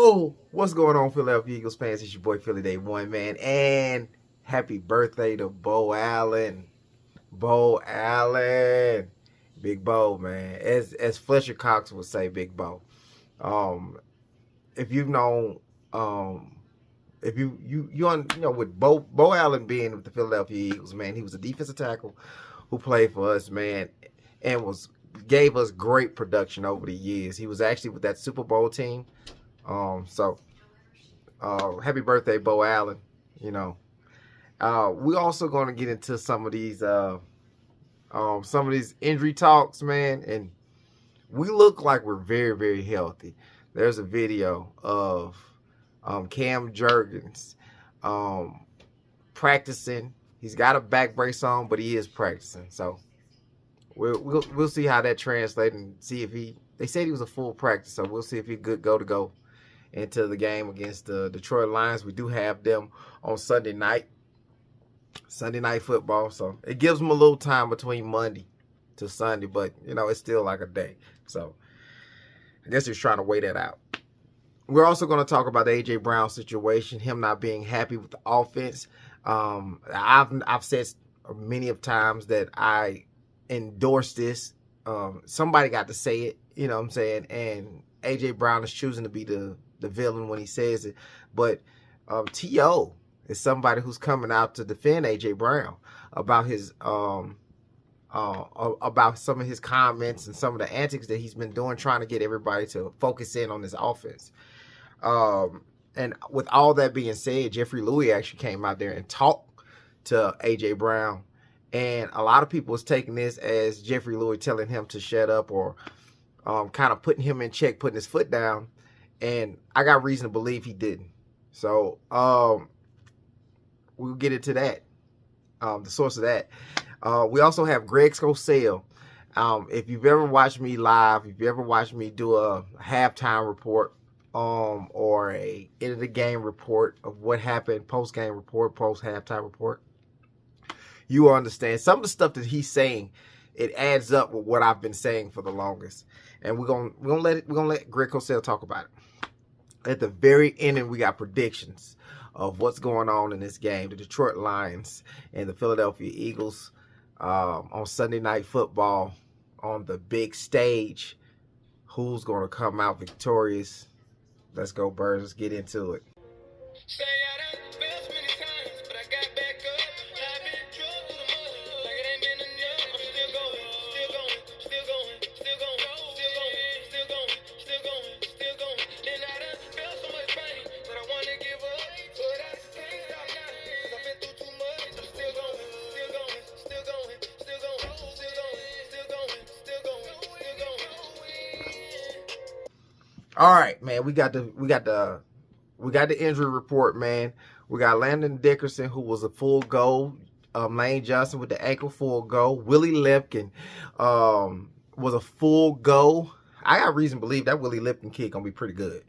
Yo, what's going on, Philadelphia Eagles fans? It's your boy Philly Day One, man, and happy birthday to Bo Allen. Bo Allen, Big Bo, man. As Fletcher Cox would say, Big Bo. Um, if you've known, um, if you know with Bo Allen being with the Philadelphia Eagles, man, he was a defensive tackle who played for us, man, and gave us great production over the years. He was actually with that Super Bowl team. Happy birthday, Bo Allen. You know, we also going to get into some of these injury talks, man, and we look like we're very, very healthy. There's a video of Cam Jurgens practicing. He's got a back brace on, but he is practicing. So we'll see how that translates and see if they said he was a full practice, so we'll see if he's good to go into the game against the Detroit Lions. We do have them on Sunday night football, so it gives them a little time between Monday to Sunday, but you know, it's still like a day. So I guess he's trying to weigh that out. We're also going to talk about the A.J. Brown situation, him not being happy with the offense. I've said many of times that I endorse this. Somebody got to say it, you know what I'm saying? And A.J. Brown is choosing to be the villain when he says it. But T.O. is somebody who's coming out to defend A.J. Brown about his about some of his comments and some of the antics that he's been doing, trying to get everybody to focus in on this offense. And with all that being said, Jeffrey Lurie actually came out there and talked to A.J. Brown. And a lot of people was taking this as Jeffrey Lurie telling him to shut up, or kind of putting him in check, putting his foot down. And I got reason to believe he didn't. So we'll get into that, the source of that. We also have Greg Scosell. If you've ever watched me live, if you ever watched me do a halftime report or a end of the game report of what happened, post-game report, post-halftime report, you will understand some of the stuff that he's saying. It adds up with what I've been saying for the longest, and we're gonna let Greg Cosell talk about it. At the very end, we got predictions of what's going on in this game: the Detroit Lions and the Philadelphia Eagles on Sunday Night Football on the big stage. Who's going to come out victorious? Let's go, Birds. Let's get into it. All right, man. We got the injury report, man. We got Landon Dickerson, who was a full go. Lane Johnson with the ankle, full go. Willie Lipkin was a full go. I got reason to believe that Willie Lipkin kid gonna be pretty good.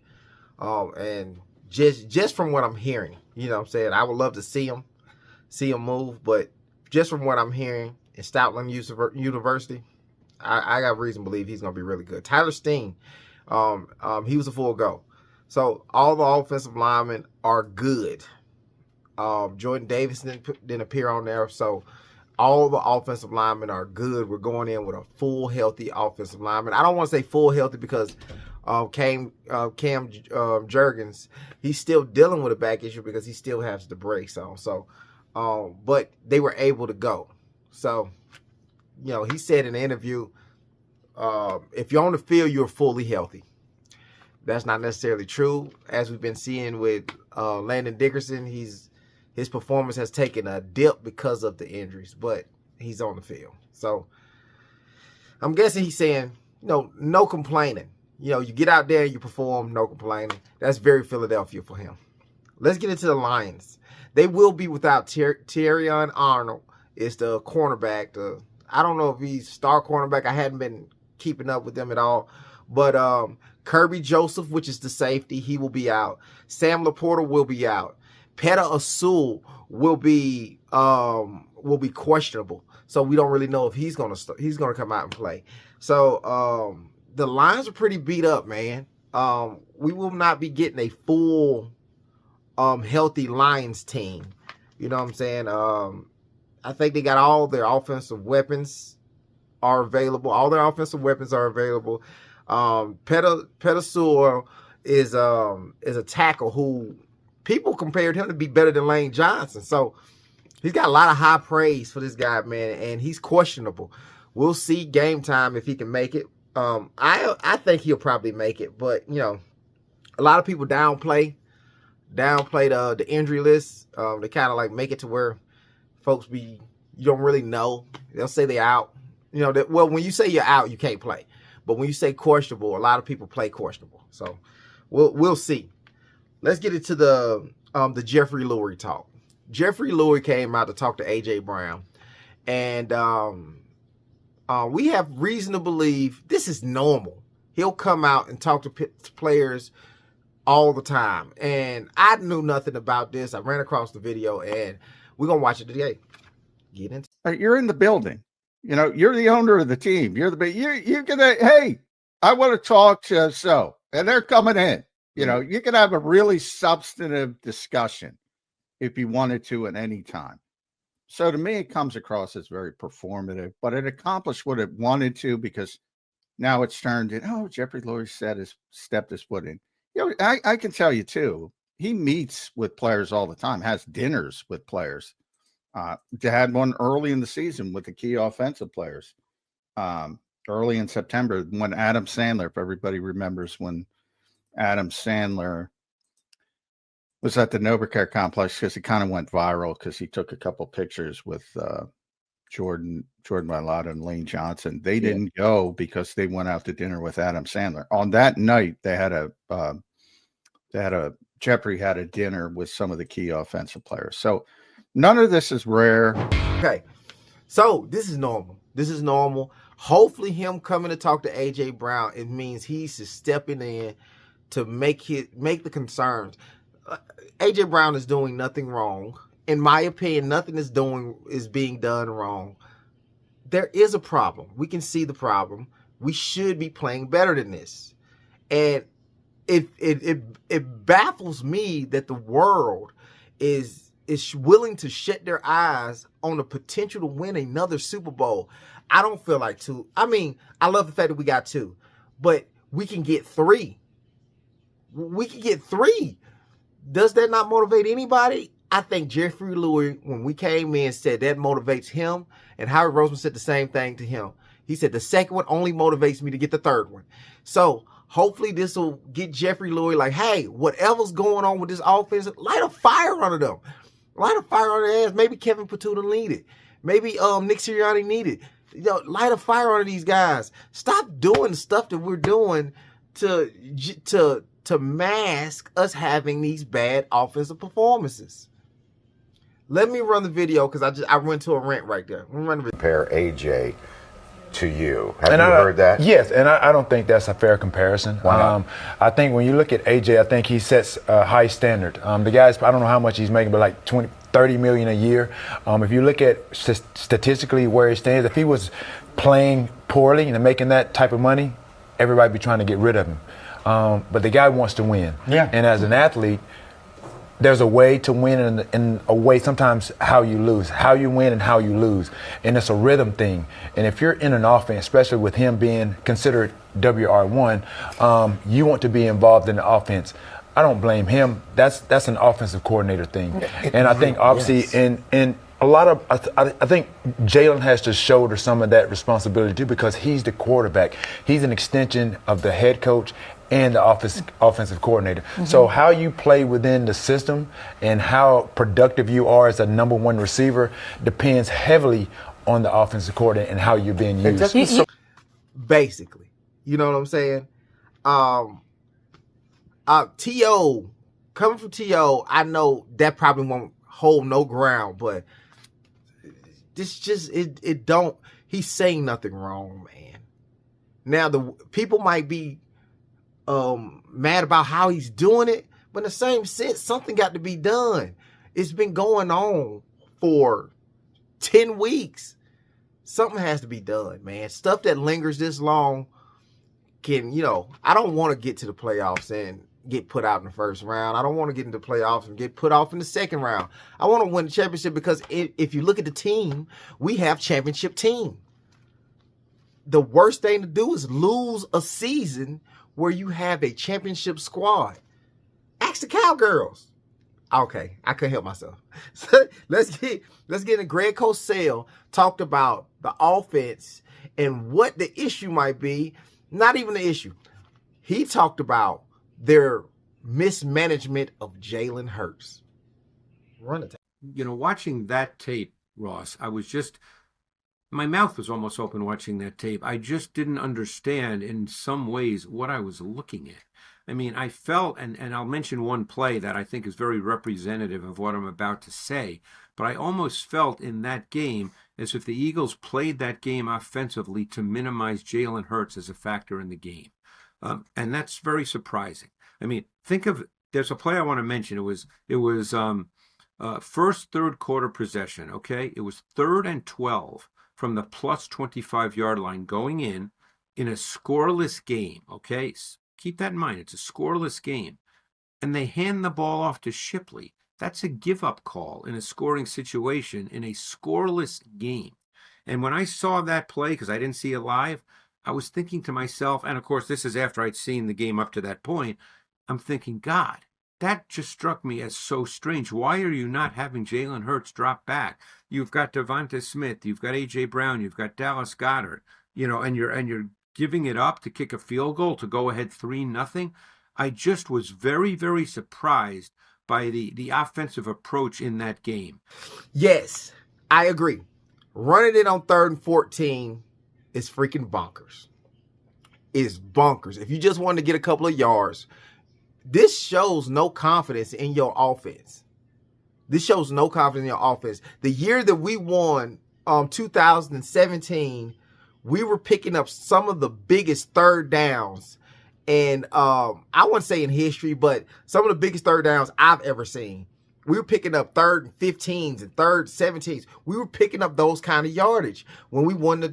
And just from what I'm hearing, you know what I'm saying, I would love to see him move, but just from what I'm hearing in Stoutland University, I got reason to believe he's gonna be really good. Tyler Steen. He was a full go. So all the offensive linemen are good. Jordan Davis didn't appear on there. So all the offensive linemen are good. We're going in with a full, healthy offensive lineman. I don't want to say full healthy because Cam Jurgens, he's still dealing with a back issue because he still has the brace on. So, but they were able to go. So, you know, he said in the interview, if you're on the field, you're fully healthy. That's not necessarily true. As we've been seeing with Landon Dickerson, his performance has taken a dip because of the injuries, but he's on the field. So I'm guessing he's saying, you know, no complaining. You know, you get out there, you perform, no complaining. That's very Philadelphia for him. Let's get into the Lions. They will be without Terrion Arnold. It's the cornerback. I don't know if he's star cornerback. I hadn't been keeping up with them at all. But Kirby Joseph, which is the safety, he will be out. Sam Laporta will be out. Peta Asul will be questionable. So we don't really know if he's gonna come out and play. So the Lions are pretty beat up, man. we will not be getting a full healthy Lions team. You know what I'm saying? I think they got all their offensive weapons are available. All their offensive weapons are available. Petasur is a tackle who people compared him to be better than Lane Johnson. So he's got a lot of high praise for this guy, man, and he's questionable. We'll see game time if he can make it. I think he'll probably make it, but you know, a lot of people downplay the injury list. They kind of like make it to where folks you don't really know. They'll say they're out. You know, well, when you say you're out, you can't play. But when you say questionable, a lot of people play questionable. So we'll see. Let's get into the Jeffrey Lurie talk. Jeffrey Lurie came out to talk to AJ Brown, and we have reason to believe this is normal. He'll come out and talk to players all the time, and I knew nothing about this. I ran across the video, and we're gonna watch it today. Get into. You're in the building. You know, you're the owner of the team. You're gonna. Hey, I want to talk to so, and they're coming in. You know, you can have a really substantive discussion if you wanted to at any time. So to me, it comes across as very performative, but it accomplished what it wanted to because now it's turned in. Oh, Jeffrey Lurie stepped his foot in. You know, I can tell you too. He meets with players all the time, has dinners with players. They had one early in the season with the key offensive players. Early in September, when Adam Sandler, if everybody remembers, when Adam Sandler was at the NovaCare complex because he kind of went viral because he took a couple pictures with Jordan Mailata and Lane Johnson. They didn't go because they went out to dinner with Adam Sandler. On that night, Jeffrey had a dinner with some of the key offensive players. So none of this is rare. Okay, so this is normal. This is normal. Hopefully, him coming to talk to AJ Brown, it means he's just stepping in to make the concerns. AJ Brown is doing nothing wrong. In my opinion, nothing is being done wrong. There is a problem. We can see the problem. We should be playing better than this. And it baffles me that the world is willing to shut their eyes on the potential to win another Super Bowl. I don't feel like two. I mean, I love the fact that we got two, but we can get three. We can get three. Does that not motivate anybody? I think Jeffrey Lurie, when we came in, said that motivates him, and Howard Roseman said the same thing to him. He said the second one only motivates me to get the third one. So hopefully this will get Jeffrey Lurie like, hey, whatever's going on with this offense, light a fire under them. Light a fire on their ass. Maybe Kevin Pattuti needed. Maybe Nick Sirianni needed. You know, light a fire under these guys. Stop doing the stuff that we're doing to mask us having these bad offensive performances. Let me run the video because I went to a rant right there. Compare AJ to you. Have you heard that? Yes, and I don't think that's a fair comparison. I think when you look at AJ, I think he sets a high standard. The guy's, I don't know how much he's making, but like 30 million a year. If you look at statistically where he stands, if he was playing poorly and making that type of money, everybody'd be trying to get rid of him. But the guy wants to win. Yeah. And as an athlete, there's a way to win and a way sometimes how you lose, how you win and how you lose. And it's a rhythm thing. And if you're in an offense, especially with him being considered WR1, you want to be involved in the offense. I don't blame him. That's an offensive coordinator thing. And I think obviously in a lot of, I think Jalen has to shoulder some of that responsibility too because he's the quarterback. He's an extension of the head coach and the offensive coordinator. Mm-hmm. So how you play within the system and how productive you are as a number one receiver depends heavily on the offensive coordinator and how you're being used. Basically, you know what I'm saying? T.O., coming from T.O., I know that probably won't hold no ground, but this just, it don't, he's saying nothing wrong, man. Now, the people might be mad about how he's doing it, but in the same sense, something got to be done. It's been going on for 10 weeks. Something has to be done, man. Stuff that lingers this long can, I don't want to get to the playoffs and get put out in the first round. I don't want to get into the playoffs and get put off in the second round. I want to win the championship because if you look at the team, we have championship team. The worst thing to do is lose a season where you have a championship squad. Ask the Cowgirls. Okay, I couldn't help myself. So let's get into Greg Cosell talked about the offense and what the issue might be. Not even the issue. He talked about their mismanagement of Jalen Hurts. Run it. Watching that tape, Ross, my mouth was almost open watching that tape. I just didn't understand in some ways what I was looking at. I mean, I felt, and I'll mention one play that I think is very representative of what I'm about to say, but I almost felt in that game as if the Eagles played that game offensively to minimize Jalen Hurts as a factor in the game. And that's very surprising. I mean, there's a play I want to mention. It was first third quarter possession, okay? It was 3rd and 12 from the plus 25-yard line going in a scoreless game, okay? Keep that in mind. It's a scoreless game. And they hand the ball off to Shipley. That's a give-up call in a scoring situation in a scoreless game. And when I saw that play, because I didn't see it live, I was thinking to myself, and of course this is after I'd seen the game up to that point, I'm thinking, God, that just struck me as so strange. Why are you not having Jalen Hurts drop back? You've got Devonta Smith, you've got A.J. Brown, you've got Dallas Goedert, and you're giving it up to kick a field goal to go ahead 3-0. I just was very, very surprised by the offensive approach in that game. Yes, I agree. Running it on 3rd and 14 is freaking bonkers. It's bonkers. If you just wanted to get a couple of yards, this shows no confidence in your offense. This shows no confidence in your offense. The year that we won 2017, we were picking up some of the biggest third downs. And I wouldn't say in history, but some of the biggest third downs I've ever seen. We were picking up 3rd and 15s and 3rd 17s. We were picking up those kind of yardage when we won the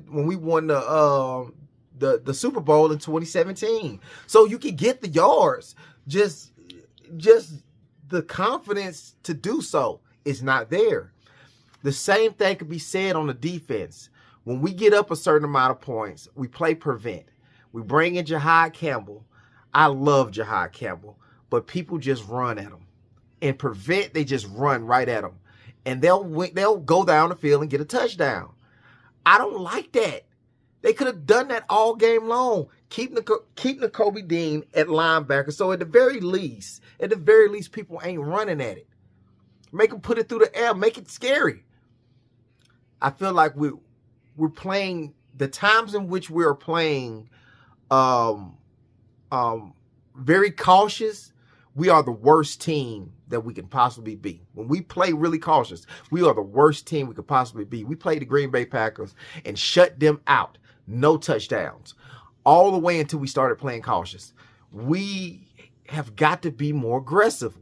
Super Bowl in 2017. So you could get the yards. Just the confidence to do so is not there. The same thing could be said on the defense. When we get up a certain amount of points, we play prevent. We bring in Jahad Campbell. I love Jahad Campbell, but people just run at him. And prevent, they just run right at him. And they'll go down the field and get a touchdown. I don't like that. They could have done that all game long. Keep Nakobe Dean at linebacker. So at the very least, people ain't running at it. Make them put it through the air. Make it scary. I feel like we're playing the times in which we are playing very cautious. We are the worst team that we can possibly be. When we play really cautious, we are the worst team we could possibly be. We played the Green Bay Packers and shut them out. No touchdowns. All the way until we started playing cautious. We have got to be more aggressive.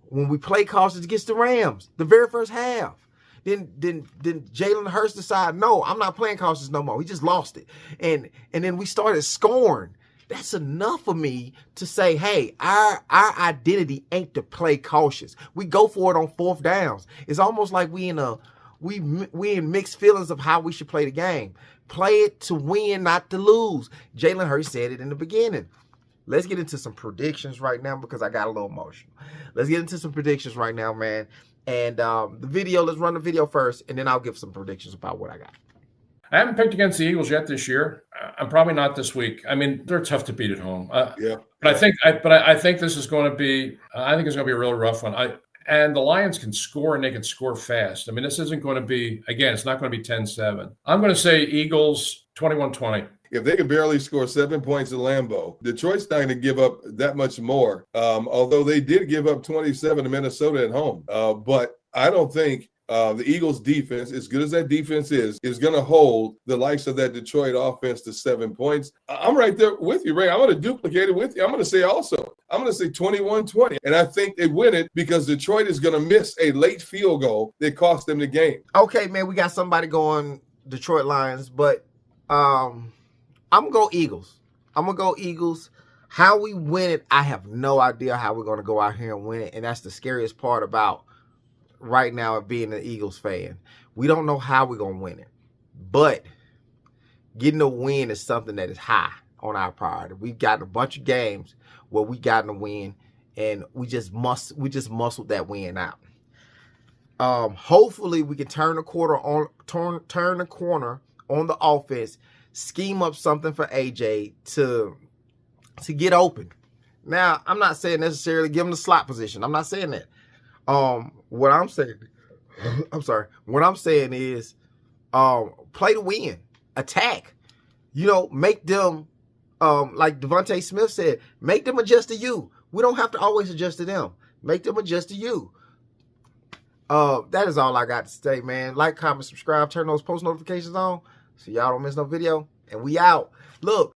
When we play cautious against the Rams, the very first half, then Jalen Hurts decided, no, I'm not playing cautious no more. He just lost it. And then we started scoring. That's enough for me to say, hey, our identity ain't to play cautious. We go for it on 4th downs. It's almost like we in mixed feelings of how we should play the game. Play it to win, not to lose. Jalen Hurts said it in the beginning. Let's get into some predictions right now because I got a little emotional. Let's get into some predictions right now, man. And let's run the video first, and then I'll give some predictions about what I got. I haven't picked against the Eagles yet this year. I'm probably not this week. I mean, they're tough to beat at home. Yeah. But I think this is going to be. I think it's going to be a really rough one. And the Lions can score, and they can score fast. I mean, this isn't going to be. Again, it's not going to be 10-7. I'm going to say Eagles 21-20. If they can barely score 7 points at Lambeau, Detroit's not going to give up that much more. Although they did give up 27 to Minnesota at home. But I don't think the Eagles' defense, as good as that defense is going to hold the likes of that Detroit offense to 7 points. I'm right there with you, Ray. I'm going to duplicate it with you. I'm going to say 21-20. And I think they win it because Detroit is going to miss a late field goal that cost them the game. Okay, man, we got somebody going Detroit Lions, but I'm going to go Eagles. I'm gonna go Eagles. How we win it, I have no idea how we're gonna go out here and win it, and that's the scariest part about right now of being an Eagles fan. We don't know how we're gonna win it, but getting a win is something that is high on our priority. We've gotten a bunch of games where we gotten a win, and we just muscled that win out. Hopefully we can turn the corner on the offense, scheme up something for AJ to get open. Now, I'm not saying necessarily give him the slot position. I'm not saying that. What I'm saying is play to win, attack. Make them like Devontae Smith said, make them adjust to you. We don't have to always adjust to them. Make them adjust to you. That is all I got to say, man. Like, comment, subscribe, turn those post notifications on so y'all don't miss no video. And we out. Look.